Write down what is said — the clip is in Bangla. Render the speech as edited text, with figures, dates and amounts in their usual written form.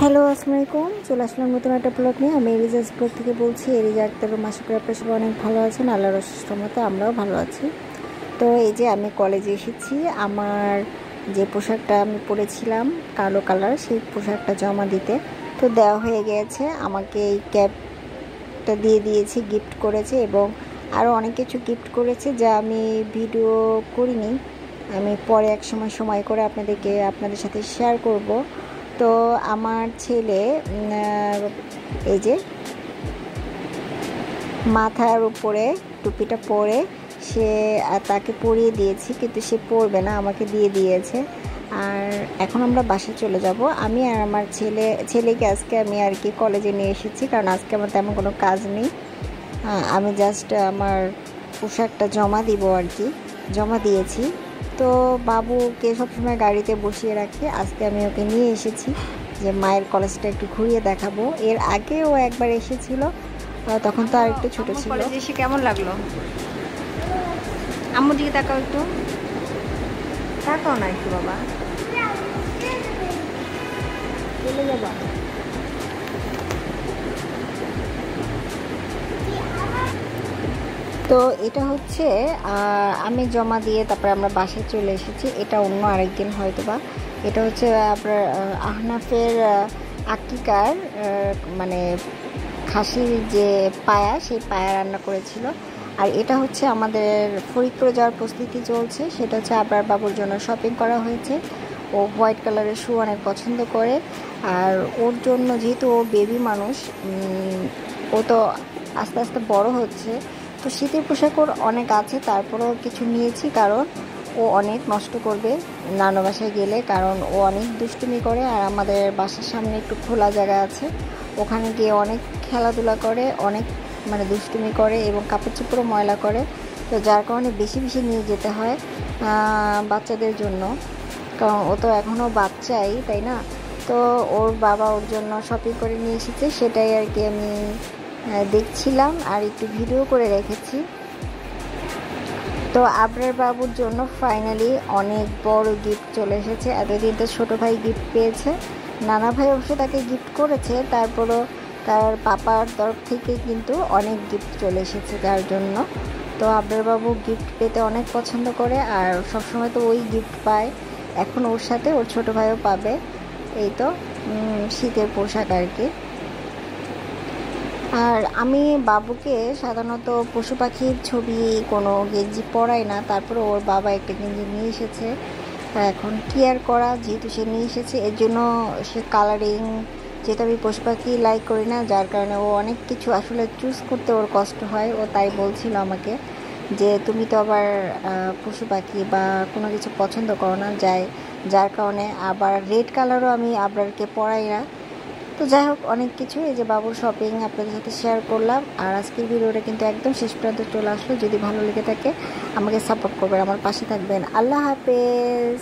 হ্যালো, আসসালামু আলাইকুম। চলে আসলাম নতুন একটা ব্লগ নিয়ে। আমি এরিজাস ব্লগ থেকে বলছি। এরিজা আক্তার আশা করি আপনার সবাই অনেক ভালো আছেন। আল্লাহর অশেষ রহমতে আমরাও ভালো আছি। তো এই যে আমি কলেজে এসেছি। আমার যে পোশাকটা আমি পরেছিলাম কালো কালার, সেই পোশাকটা জমা দিতে তো দেওয়া হয়ে গিয়েছে। আমাকে এই ক্যাপটা দিয়ে দিয়েছে, গিফট করেছে এবং আরও অনেক কিছু গিফট করেছে যা আমি ভিডিও করিনি। আমি পরে এক সময় করে আপনাদের সাথে শেয়ার করব। তো আমার ছেলে এই যে মাথার উপরে টুপিটা পরে সে তাকে পরিয়ে দিয়েছি, কিন্তু সে পরবে না, আমাকে দিয়ে দিয়েছে। আর এখন আমরা বাসায় চলে যাব। আমি আর আমার ছেলেকে আজকে আমি আর কি কলেজে নিয়ে এসেছি, কারণ আজকে আমার তেমন কোনো কাজ নেই। আমি জাস্ট আমার পোশাকটা জমা দিব আর কি, জমা দিয়েছি। তো বাবুকে সবসময় গাড়িতে বসিয়ে রাখি, আজকে আমি ওকে নিয়ে এসেছি যে মায়ের কলেজটা একটু ঘুরিয়ে দেখাবো। এর আগেও একবার এসেছিল, তখন তো আর একটু ছোট ছিল। কলেজে এসে কেমন লাগলো? আম্মুর দিকে তাকাও, একটু তাকাও না একটু বাবা, চলে যাবা। তো এটা হচ্ছে আমি জমা দিয়ে তারপরে আমরা বাসায় চলে এসেছি। এটা অন্য আরেকদিন হয়তো বা। এটা হচ্ছে আপনার আহনাফের আকিকার মানে খাসির যে পায়া, সেই পায়া রান্না করেছিল। আর এটা হচ্ছে আমাদের ফরিদপুরে যাওয়ার প্রস্তুতি চলছে। সেটা হচ্ছে আবরার বাবুর জন্য শপিং করা হয়েছে। ও হোয়াইট কালারের শু অনেক পছন্দ করে। আর ওর জন্য যেহেতু ও বেবি মানুষ, ও তো আস্তে আস্তে বড় হচ্ছে, তো শীতের পোশাক ওর অনেক আছে, তারপরেও কিছু নিয়েছি কারণ ও অনেক নষ্ট করবে নানু বাসায় গেলে, কারণ ও অনেক দুষ্টুমি করে। আর আমাদের বাসার সামনে একটু খোলা জায়গা আছে, ওখানে গিয়ে অনেক খেলাধুলা করে, অনেক মানে দুষ্টুমি করে এবং কাপড় চোপড়ও ময়লা করে। তো যার কারণে বেশি বেশি নিয়ে যেতে হয় বাচ্চাদের জন্য, কারণ ও তো এখনও বাচ্চাই, তাই না? তো ওর বাবা ওর জন্য শপিং করে নিয়ে এসেছে, সেটাই আর কি আমি দেখছিলাম আর একটু ভিডিও করে রেখেছি। তো আবরার বাবুর জন্য ফাইনালি অনেক বড় গিফট চলে এসেছে। এতদিন তো ছোটো ভাই গিফট পেয়েছে, নানা ভাই অবশ্য তাকে গিফট করেছে, তারপরও তার পাপার তরফ থেকে কিন্তু অনেক গিফট চলে এসেছে তার জন্য। তো আবরার বাবু গিফট পেতে অনেক পছন্দ করে, আর সবসময় তো ওই গিফট পায়, এখন ওর সাথে ওর ছোটো ভাইও পাবে। এই তো শীতের পোশাক আর কি। আর আমি বাবুকে সাধারণত পশু পাখির ছবি কোনো গেঞ্জি পরাই না, তারপরে ওর বাবা একটা গেঞ্জি নিয়ে এসেছে। এখন কি আর করা, যেহেতু সে নিয়ে এসেছে এর জন্য সে কালারিং, যেটা আমি পশু পাখি লাইক করি না, যার কারণে ও অনেক কিছু আসলে চুজ করতে ওর কষ্ট হয়। ও তাই বলছিল আমাকে যে তুমি তো আবার পশু পাখি বা কোনো কিছু পছন্দ করো না, যার কারণে আবার রেড কালারও আমি আবরারকে পরাই না। তো যাই হোক, অনেক কিছু এই যে বাবুর শপিং আপনাদের সাথে শেয়ার করলাম। আর আজকের ভিডিওটা কিন্তু একদম শেষ পর্যন্ত চলে আসলো। যদি ভালো লেগে থাকে আমাকে সাপোর্ট করবেন, আমার পাশে থাকবেন। আল্লাহ হাফেজ।